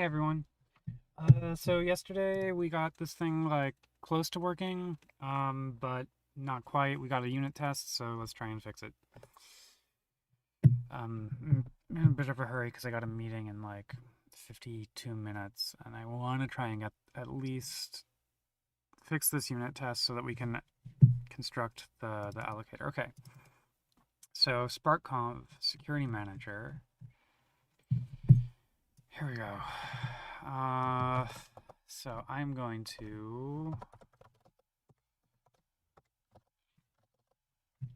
Hey everyone. So yesterday we got this thing like close to working, but not quite. We got a unit test, so let's try and fix it. I'm in a bit of a hurry because I got a meeting in like 52 minutes, and I want to try and get at least fix this unit test so that we can construct the allocator. Okay. So SparkConf security manager. Here we go. So I'm going to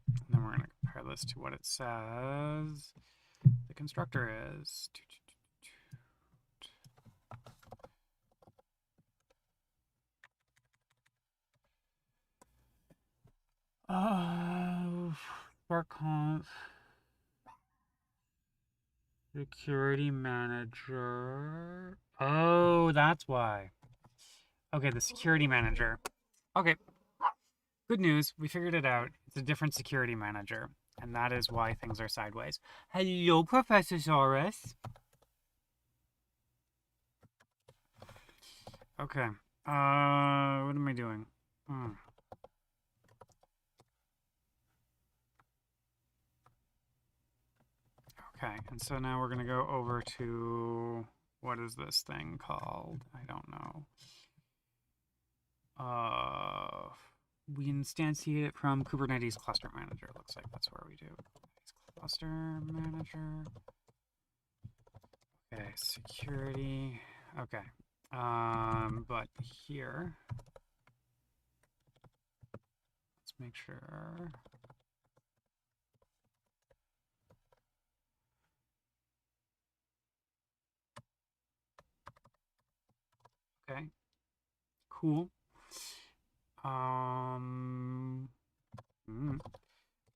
And then we're going to compare this to what it says the constructor is. SparkConf security manager. Oh, that's why. Okay, the security manager. Okay, good news. We figured it out. It's a different security manager, and that is why things are sideways. Hello, Professor Saurus. Okay. What am I doing? Okay, and so now we're going to go over to, what is this thing called? I don't know. We instantiate it from Kubernetes Cluster Manager. It looks like that's where we do. Cluster Manager. Okay, security. Okay. But here, let's make sure. Okay, cool.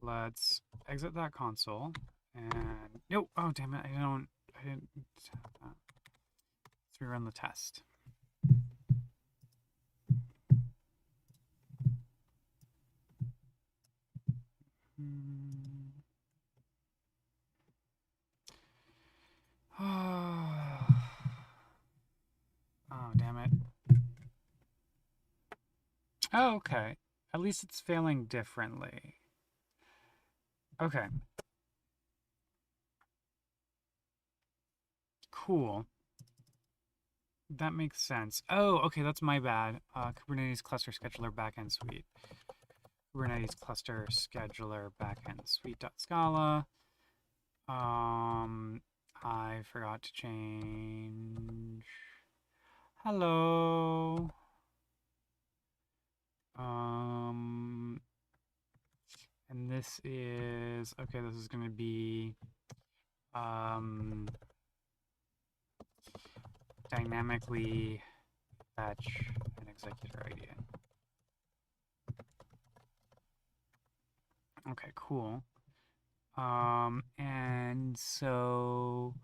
Let's exit that console and no, oh damn it, I didn't. Let's rerun the test. Oh, damn it. Oh, okay. At least it's failing differently. Okay. Cool. That makes sense. Oh, okay, that's my bad. Kubernetes cluster scheduler backend suite. Kubernetes cluster scheduler backend suite.scala. I forgot to change. Hello. And this is, okay, this is going to be dynamically fetch an executor ID. Okay, cool. And so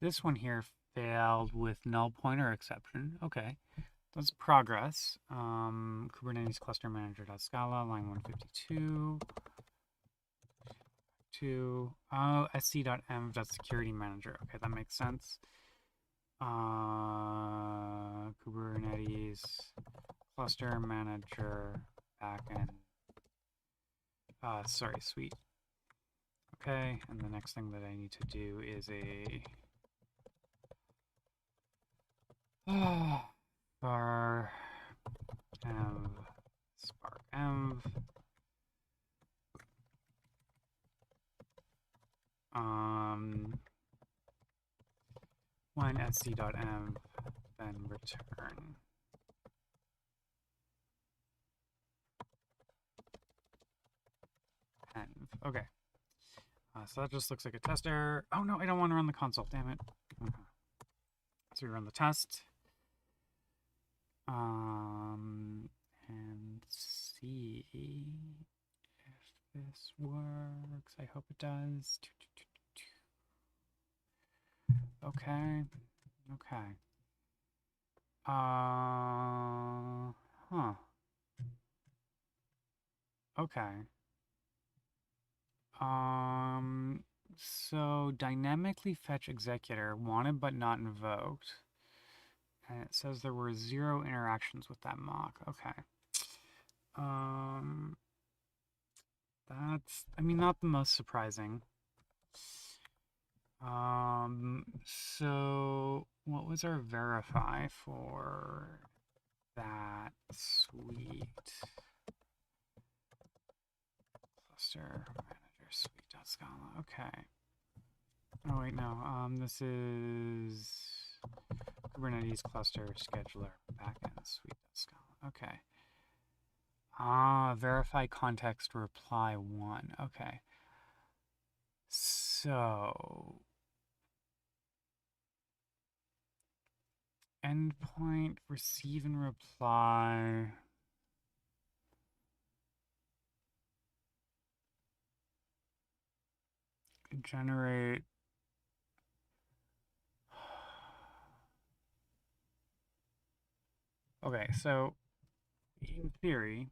this one here failed with null pointer exception. Okay, that's progress. Kubernetes cluster manager.scala, line 152. Oh, sc.env.security manager. Okay, that makes sense. Kubernetes cluster manager backend. Suite. Okay, and the next thing that I need to do is a var env spark env when sc.env then return env. Okay. So that just looks like a test error. Oh no, I don't want to run the console, damn it. So we run the test. And see if this works. I hope it does. Okay. Okay. Huh. Okay. So dynamically fetch executor wanted but not invoked. And it says there were 0 interactions with that mock. Okay. Um, that's, I mean, not the most surprising. So what was our verify for that suite? Cluster manager suite.scala. Okay. Oh wait, no. This is Kubernetes cluster scheduler backend suite.scala. Okay. Verify context reply 1. Okay. So endpoint receive and reply. Generate. Okay, so in theory,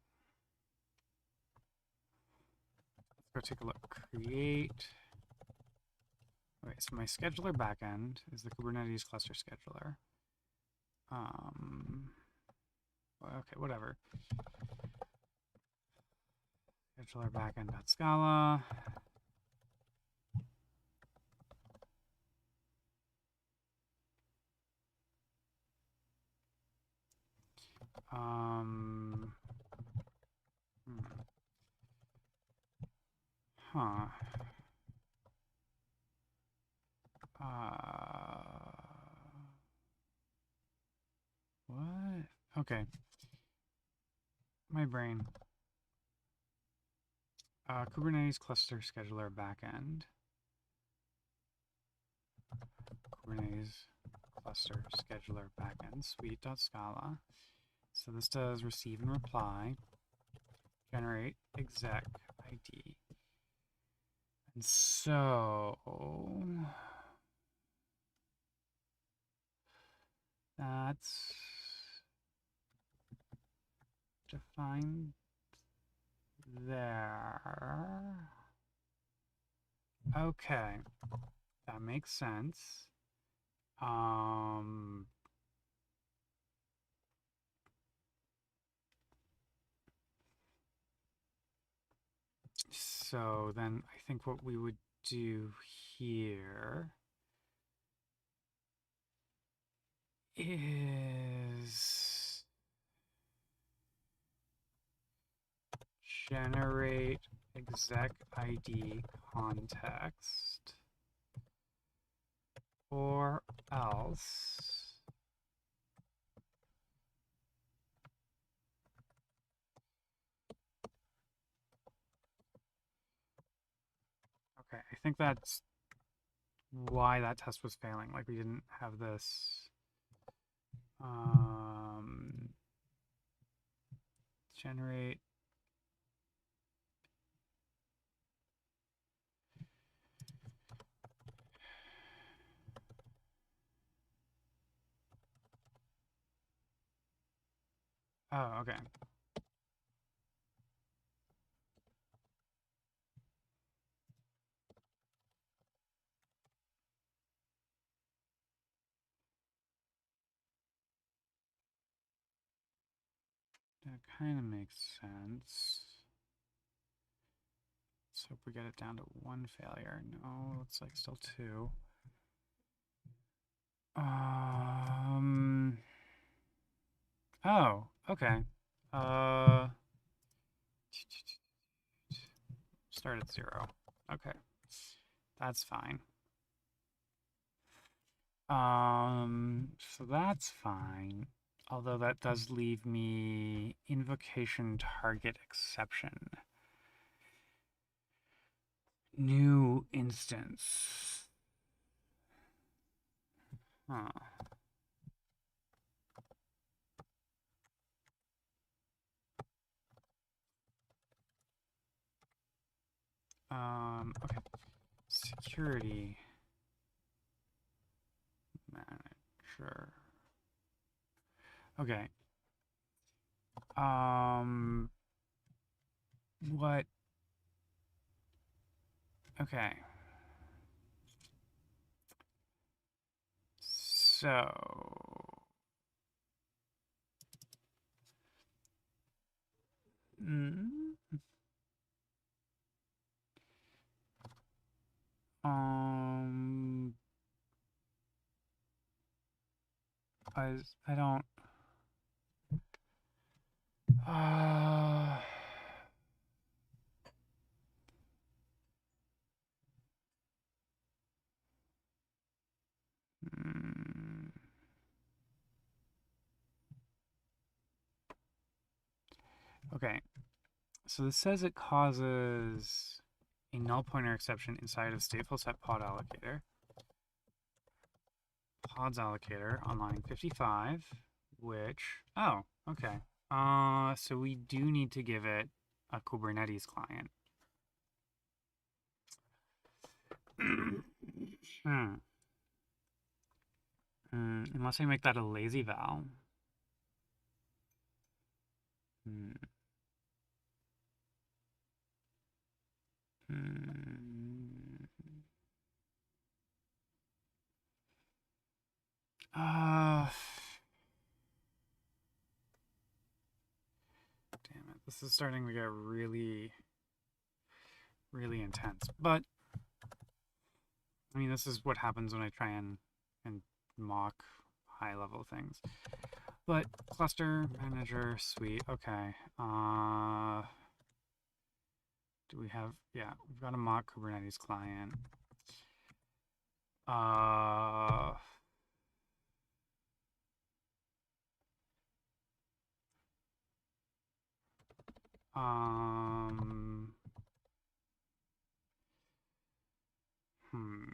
let's go take a look. Create. Okay, so my scheduler backend is the Kubernetes cluster scheduler. Okay, whatever. Scheduler backend.scala. Hmm. Huh. What? Okay. My brain. Kubernetes cluster scheduler backend. Kubernetes cluster scheduler backend suite.scala. So this does receive and reply, generate exec ID. And so that's defined there. Okay, that makes sense. So then I think what we would do here is generate exec ID context, or else okay, I think that's why that test was failing. Like we didn't have this generate. Oh, okay. That kind of makes sense. Let's hope we get it down to 1 failure. No, it's like still 2. Oh, okay. Start at 0. Okay. That's fine. So that's fine. Although that does leave me invocation target exception. New instance. Huh. Okay. Security manager. Okay. What? Okay. So Mm, um, I don't. Uh, mm, okay, so this says it causes a null pointer exception inside of stateful set pod allocator. Pods allocator on line 55, which, oh, okay. So we do need to give it a Kubernetes client. Hmm. Unless I make that a lazy val. Hmm. Hmm. Uh, damn it. This is starting to get really, really intense. But, I mean, this is what happens when I try and mock high-level things. But cluster manager suite, okay. Do we have, yeah, we've got a mock Kubernetes client. Uh, um, hmm.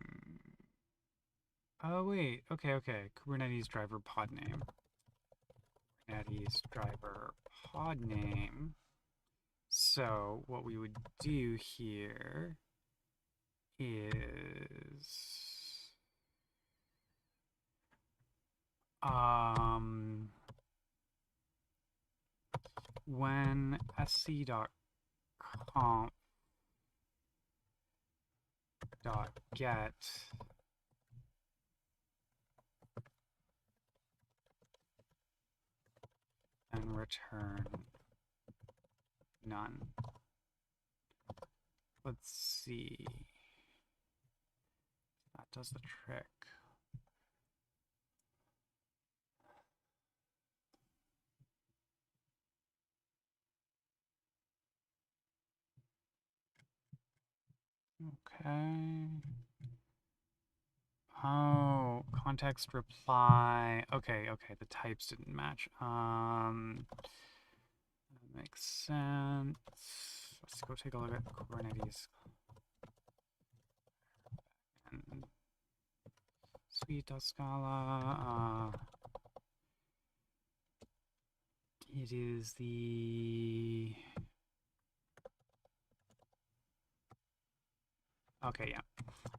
Oh, wait, okay. Kubernetes driver pod name. Kubernetes driver pod name. So what we would do here is when sc.conf.get and return none. Let's see. That does the trick. Okay. Oh, context reply. Okay, the types didn't match. That makes sense. Let's go take a look at Kubernetes. And suite.scala. It is the... Okay, yeah.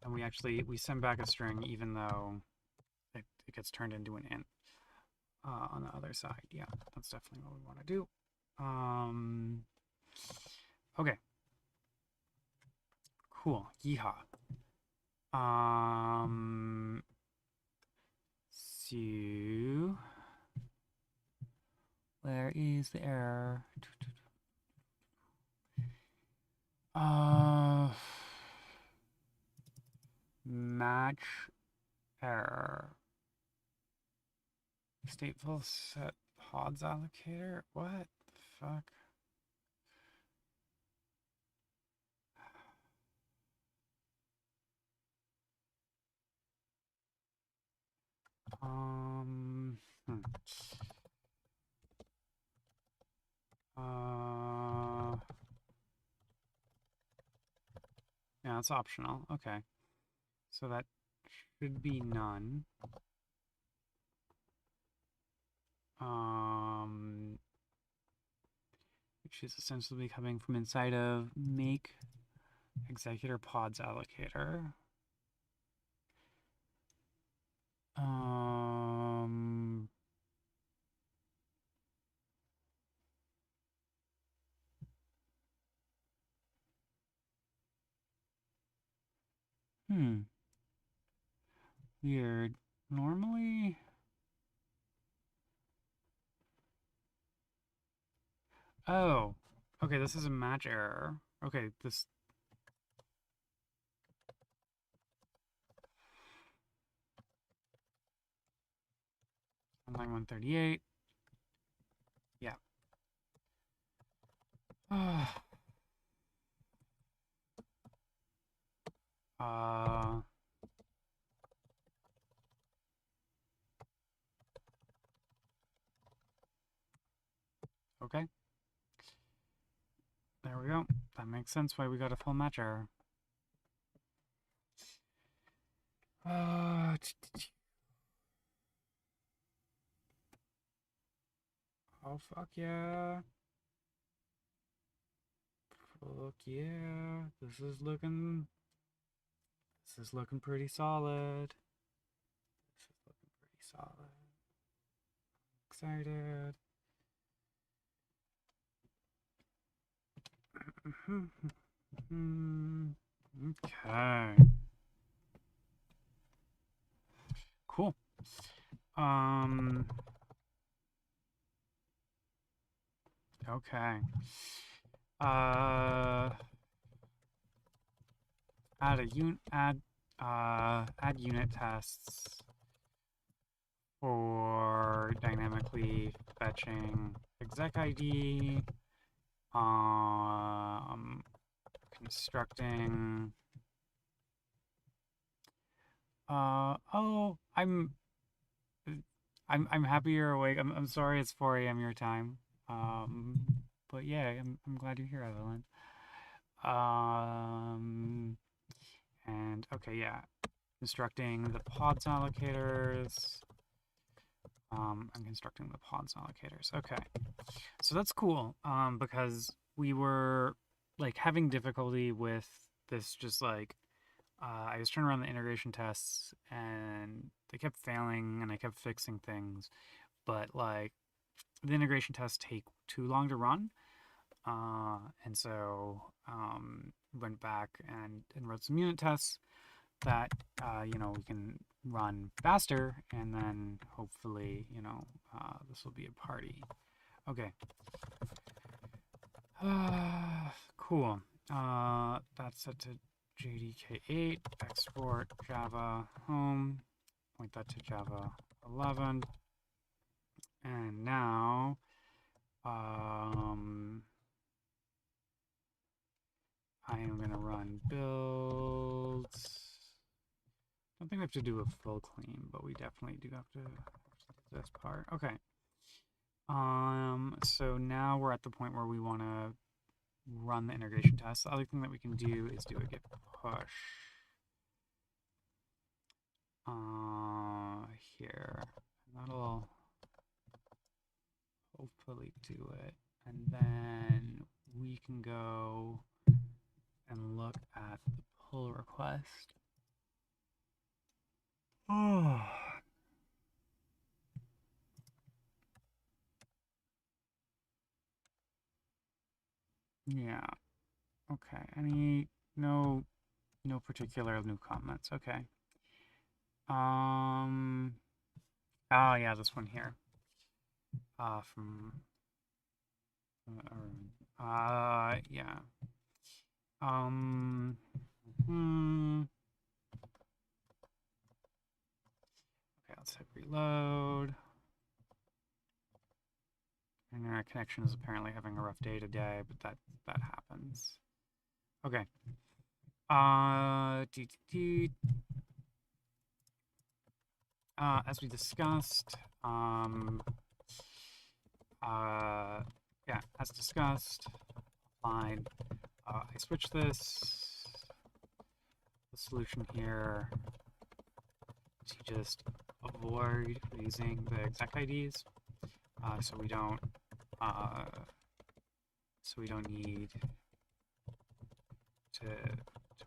And we send back a string even though it gets turned into an int on the other side. Yeah, that's definitely what we want to do. Okay. Cool. Yeehaw. So where is the error? Match error. Stateful set pods allocator? What the fuck? Hmm. Yeah, it's optional. Okay. So that should be none. Which is essentially coming from inside of make executor pods allocator. Weird. Normally, oh, Okay, this is a match error. Okay, this... line 138. Yeah. uh... Okay. There we go. That makes sense why we got a full match error. Oh, fuck yeah. Fuck yeah. This is looking pretty solid. This is looking pretty solid. Excited. Okay. Cool. Okay. Add unit tests for dynamically fetching exec ID, constructing. Oh, I'm happy you're awake. I'm sorry it's 4 a.m. your time. But yeah, I'm glad you're here, Evelyn. And okay, yeah, constructing the pods allocators. I'm constructing the pods allocators. Okay, so that's cool. Because we were like having difficulty with this, just like I was trying to run the integration tests and they kept failing, and I kept fixing things, but like the integration tests take too long to run. And so went back and wrote some unit tests that we can run faster, and then hopefully this will be a party. Okay. Cool. That's set to JDK8, export Java home, point that to Java 11, and now I am going to run builds. I don't think we have to do a full clean, but we definitely do have to do this part. Okay. So now we're at the point where we want to run the integration test. The other thing that we can do is do a git push. Here. That'll hopefully do it. And then we can go and look at the pull request. Oh. Yeah. Okay. No particular new comments. Okay. Oh yeah, this one here. From yeah. Okay, let's hit reload. Internet connection is apparently having a rough day today, but that happens. Okay. As we discussed, yeah, as discussed, fine. I switch this, the solution here, to just avoid using the exec IDs, so we don't need to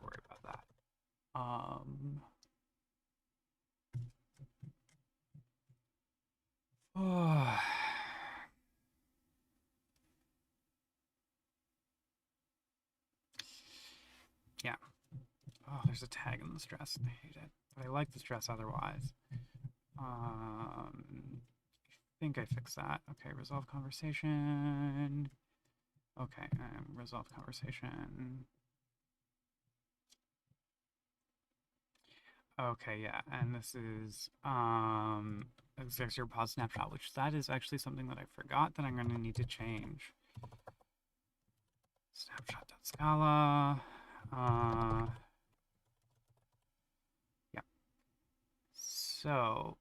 worry about that. Oh. Yeah. Oh, there's a tag in the stress. I hate it. But I like the stress otherwise. I think I fixed that. Okay, resolve conversation. Okay, resolve conversation. Okay, yeah, and this is execute your pause snapshot, which that is actually something that I forgot that I'm going to need to change. Snapshot.scala. Yeah. So,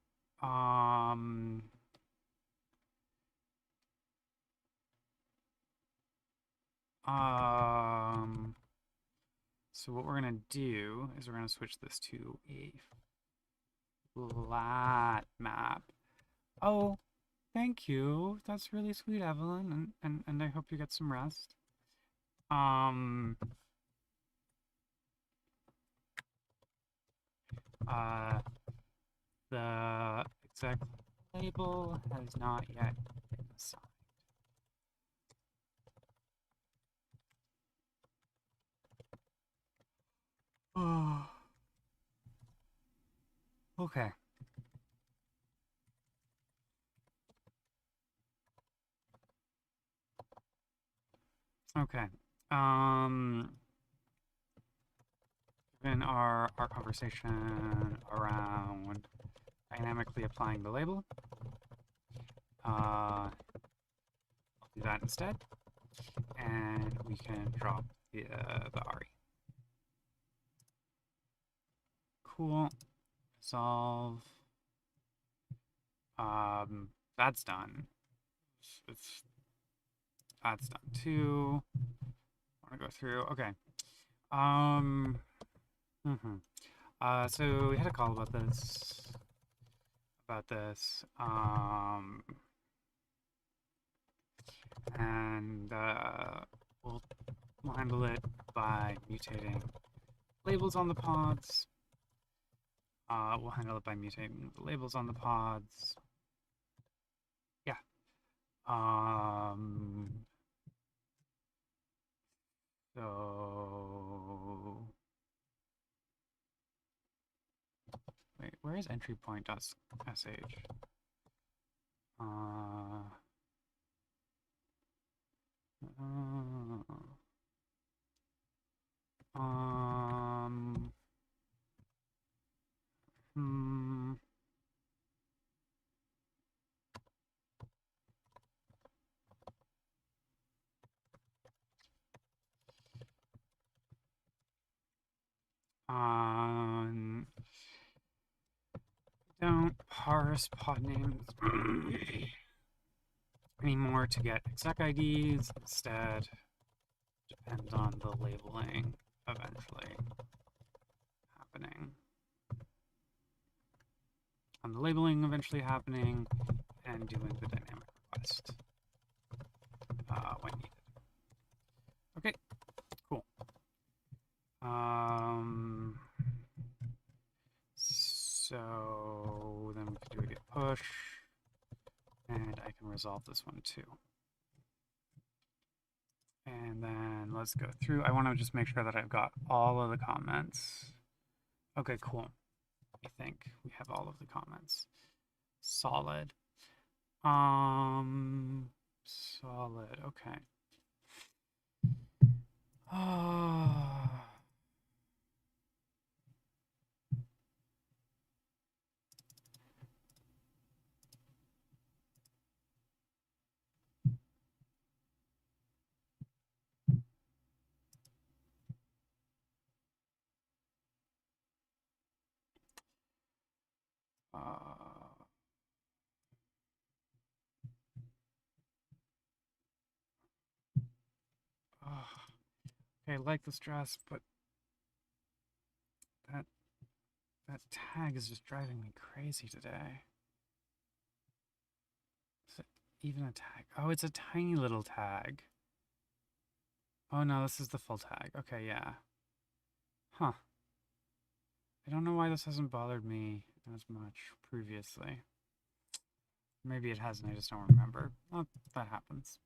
so what we're gonna do is we're gonna switch this to a flat map. Oh, thank you. That's really sweet, Evelyn, and I hope you get some rest. Um, uh, the exec label has not yet been assigned. Oh, okay. Okay. Given our conversation around dynamically applying the label, I'll do that instead, and we can drop the RE. Cool. Solve. That's done. That's done too. I want to go through. Okay. Um. So we had a call about this. And we'll handle it by mutating labels on the pods. We'll handle it by mutating the labels on the pods. Yeah. So wait, where is entry point.sh? Uh, hmm. Don't parse pod names anymore to get exec IDs. Instead, depends on the labeling eventually happening. On the labeling eventually happening and doing the dynamic request when needed. Okay, cool. So then we can do a get push, and I can resolve this one too. And then let's go through. I want to just make sure that I've got all of the comments. Okay, cool. I think we have all of the comments. Solid. Solid. Okay. Okay, I like this dress, but that tag is just driving me crazy today. Is it even a tag? Oh, it's a tiny little tag. Oh no, this is the full tag. Okay, yeah. Huh. I don't know why this hasn't bothered me as much previously. Maybe it hasn't, I just don't remember. Oh, that happens.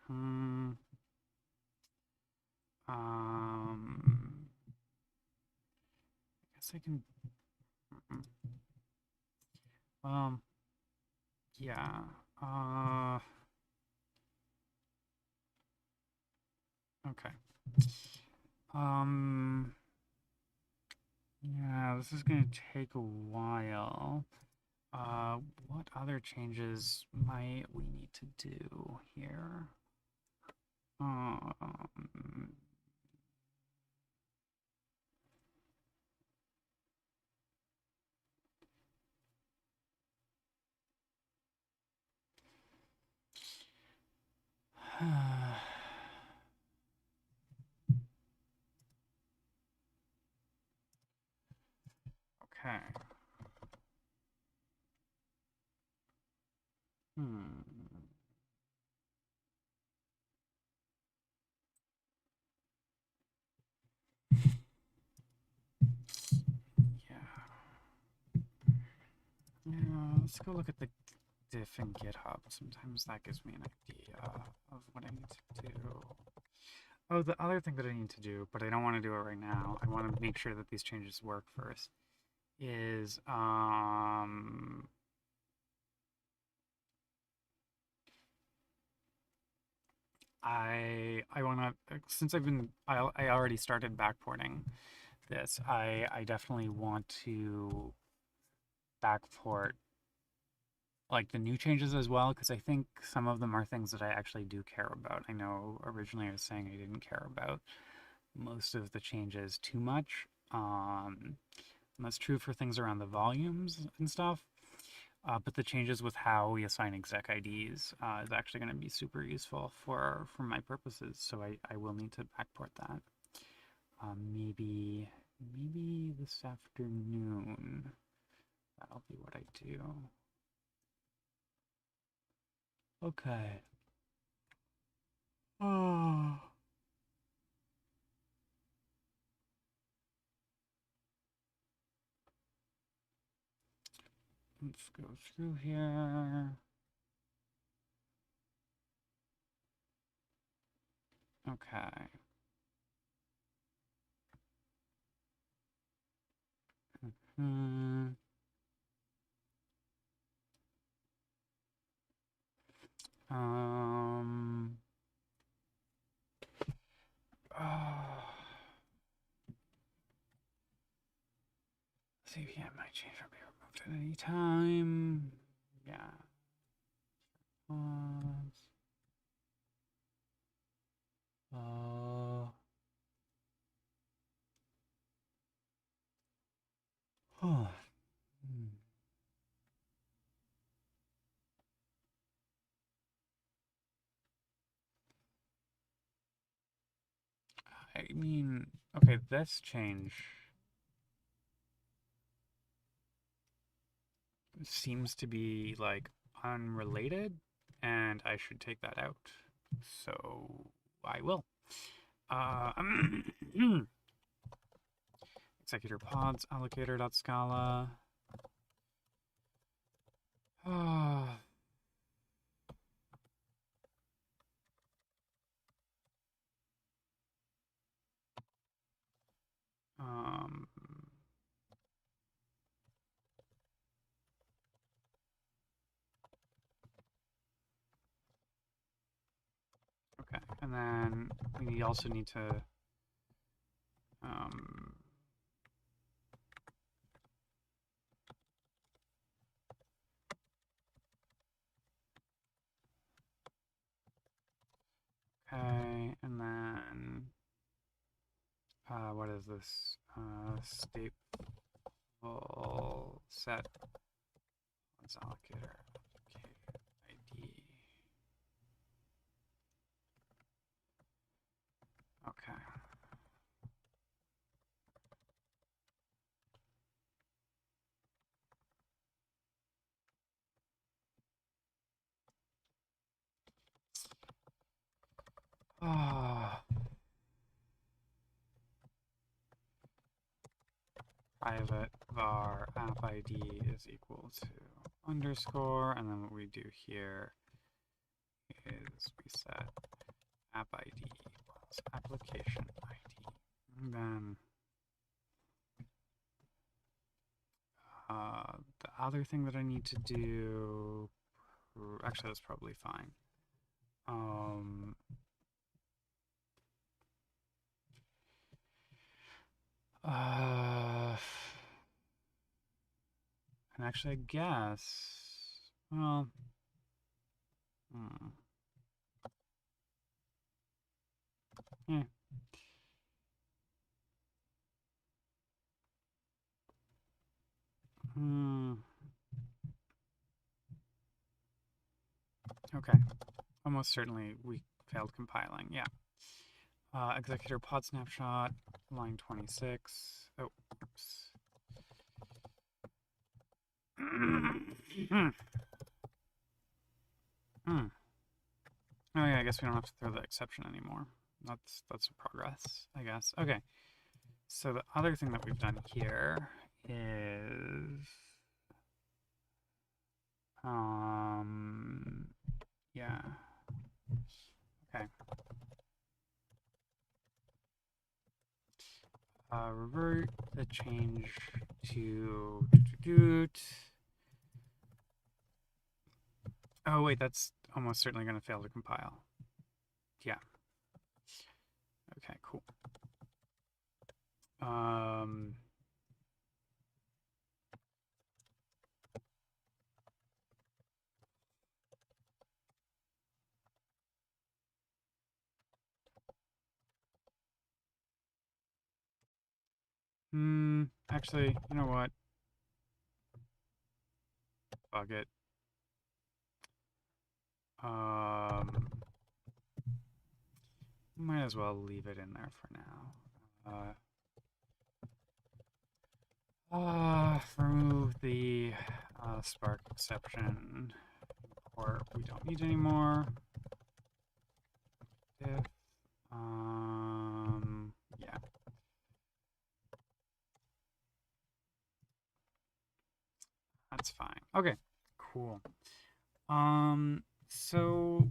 Hmm. I guess I can. Um, yeah. Uh, okay. Um, yeah, this is gonna take a while. What other changes might we need to do here? Um, okay. Hmm. Yeah. Yeah, let's go look at the diff in GitHub. Sometimes that gives me an idea of what I need to do. Oh, the other thing that I need to do, but I don't want to do it right now. I want to make sure that these changes work first. Is I want to, since I already started backporting this. I definitely want to backport like the new changes as well, because I think some of them are things that I actually do care about. I know originally I was saying I didn't care about most of the changes too much. And that's true for things around the volumes and stuff. But the changes with how we assign exec IDs is actually going to be super useful for my purposes. So I will need to backport that. Maybe this afternoon. That'll be what I do. Okay. Oh. Let's go through here. Okay. Hmm. Um. Oh. CVM might change or be removed at any time. Yeah. Pause. Uh. Huh. Hmm. I mean, okay, this change seems to be like unrelated, and I should take that out. So I will. Uh, executor pods, allocator.scala. um, okay, and then we also need to um, okay, and then what is this? Stateful set. What's allocator? ID. Okay. Ah. Private var app ID is equal to underscore, and then what we do here is we set app ID equals application ID. And then other thing that I need to do, actually that's probably fine. Uh, and actually I guess, well, hmm. Yeah. Okay. Almost certainly we failed compiling. Yeah. Executor pod snapshot, line 26. Oh, oops. Oh yeah, I guess we don't have to throw the exception anymore. That's a progress, I guess. Okay. So the other thing that we've done here is yeah. Okay. Revert the change to oh wait, that's almost certainly going to fail to compile. Yeah. Okay, cool. Actually, you know what? Bug it. Might as well leave it in there for now. Remove the Spark exception, or we don't need anymore. If, yeah. That's fine. Okay, cool. So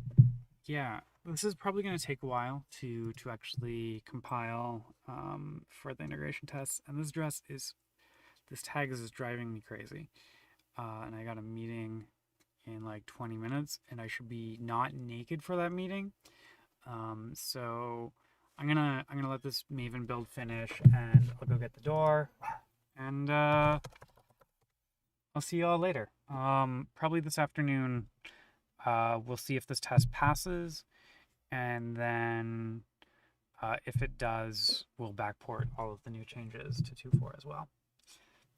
yeah, this is probably going to take a while to actually compile for the integration tests, and this tag is just driving me crazy. And I got a meeting in like 20 minutes, and I should be not naked for that meeting. So I'm gonna let this Maven build finish, and I'll go get the door, and I'll see y'all later. Probably this afternoon. We'll see if this test passes, and then if it does, we'll backport all of the new changes to 2.4 as well.